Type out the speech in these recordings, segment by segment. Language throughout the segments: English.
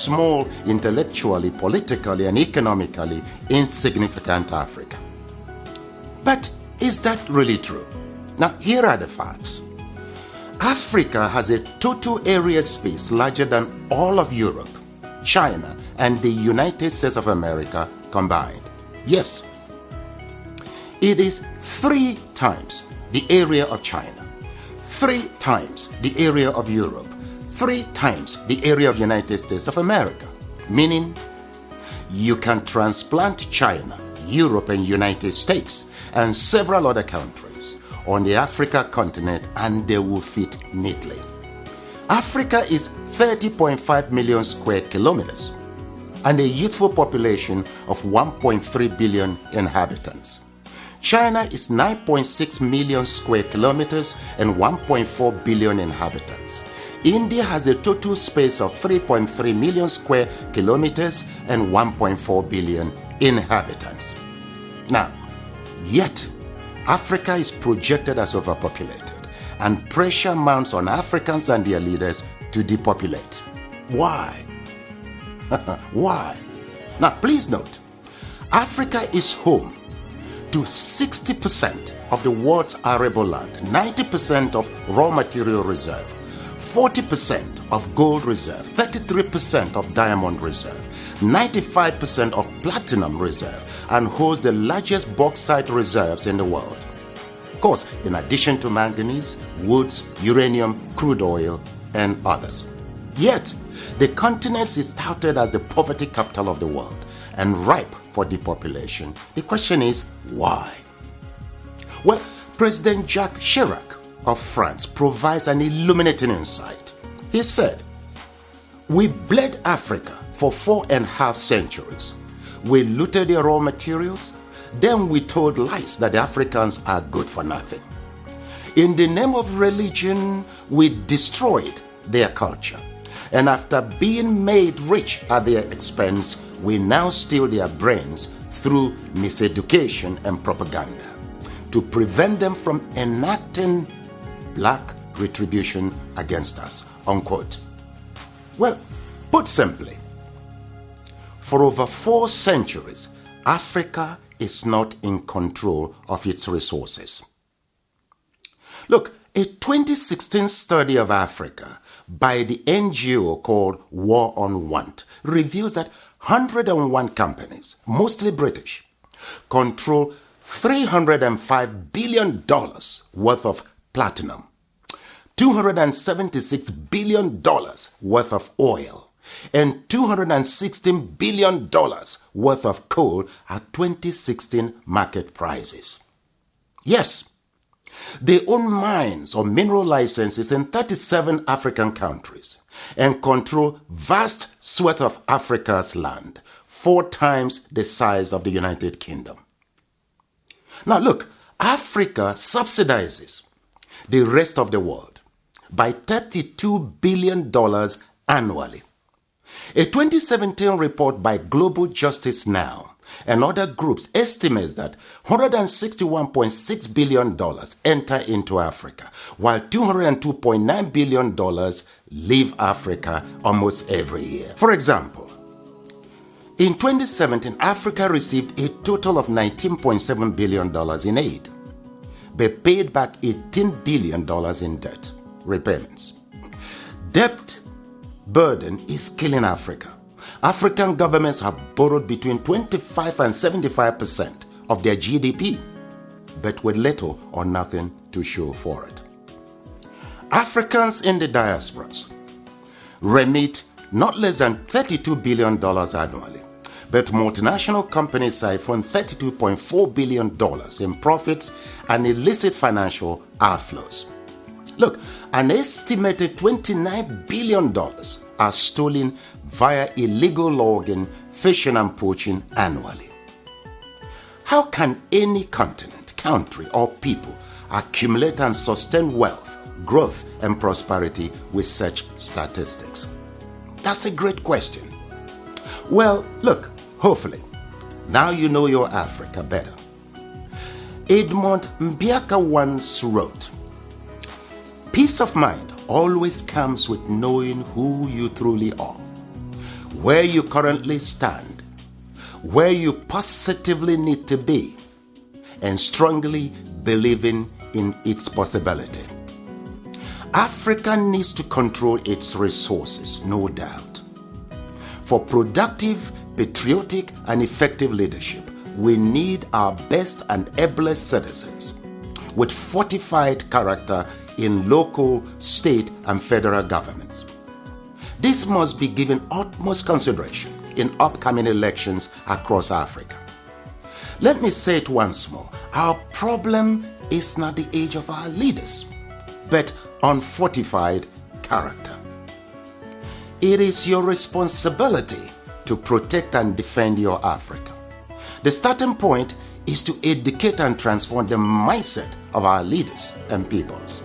small, intellectually, politically, and economically insignificant Africa. But is that really true? Now, here are the facts. Africa has a total area space larger than all of Europe, China, and the United States of America combined. Yes, it is 3 times the area of China, 3 times the area of Europe, 3 times the area of United States of America, meaning you can transplant China, Europe, and United States, and several other countries on the Africa continent, and they will fit neatly. Africa is 30.5 million square kilometers and a youthful population of 1.3 billion inhabitants. China is 9.6 million square kilometers and 1.4 billion inhabitants. India has a total space of 3.3 million square kilometers and 1.4 billion inhabitants. Now, yet, Africa is projected as overpopulated, and pressure mounts on Africans and their leaders to depopulate. Why? Why? Now, please note, Africa is home to 60% of the world's arable land, 90% of raw material reserve, 40% of gold reserve, 33% of diamond reserve, 95% of platinum reserve, and holds the largest bauxite reserves in the world. Of course, in addition to manganese, woods, uranium, crude oil, and others. Yet, the continent is touted as the poverty capital of the world and ripe for depopulation. The question is, why? Well, President Jacques Chirac of France provides an illuminating insight. He said, "We bled Africa for 4.5 centuries. We looted their raw materials, then we told lies that the Africans are good for nothing. In the name of religion, we destroyed their culture. And after being made rich at their expense, we now steal their brains through miseducation and propaganda to prevent them from enacting black retribution against us," unquote. Well, put simply, for over 4 centuries, Africa is not in control of its resources. Look, a 2016 study of Africa by the NGO called War on Want reveals that 101 companies, mostly British, control $305 billion worth of platinum, $276 billion worth of oil, and $216 billion worth of coal at 2016 market prices. Yes, they own mines or mineral licenses in 37 African countries and control vast swaths of Africa's land, 4 times the size of the United Kingdom. Now look, Africa subsidizes the rest of the world by $32 billion annually. A 2017 report by Global Justice Now and other groups estimates that $161.6 billion enter into Africa, while $202.9 billion leave Africa almost every year. For example, in 2017, Africa received a total of $19.7 billion in aid, but paid back $18 billion in debt repayments. Debt burden is killing Africa. African governments have borrowed between 25 and 75% of their GDP, but with little or nothing to show for it. Africans in the diasporas remit not less than $32 billion annually, but multinational companies siphon $32.4 billion in profits and illicit financial outflows. Look, an estimated $29 billion are stolen via illegal logging, fishing, and poaching annually. How can any continent, country, or people accumulate and sustain wealth, growth, and prosperity with such statistics? That's a great question. Well, look, hopefully, now you know your Africa better. Edmund Mbiaka once wrote, "Peace of mind always comes with knowing who you truly are. where you currently stand, where you positively need to be, and strongly believing in its possibility. Africa needs to control its resources, no doubt. For productive, patriotic, and effective leadership, we need our best and ablest citizens with fortified character in local, state, and federal governments. This must be given utmost consideration in upcoming elections across Africa. Let me say it once more. Our problem is not the age of our leaders, but unfortified character. It is your responsibility to protect and defend your Africa. The starting point is to educate and transform the mindset of our leaders and peoples.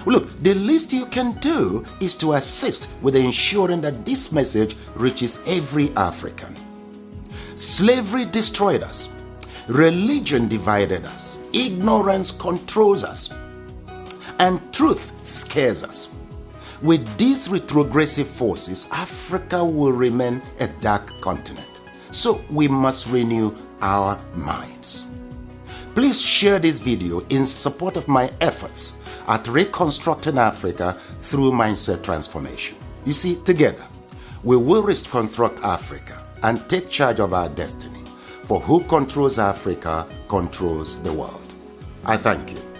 Look, the least you can do is to assist with ensuring that this message reaches every African. Slavery destroyed us. Religion divided us. Ignorance controls us. And truth scares us. With these retrogressive forces, Africa will remain a dark continent. So we must renew our minds. Please share this video in support of my efforts at reconstructing Africa through mindset transformation. You see, together, we will reconstruct Africa and take charge of our destiny. For who controls Africa controls the world. I thank you.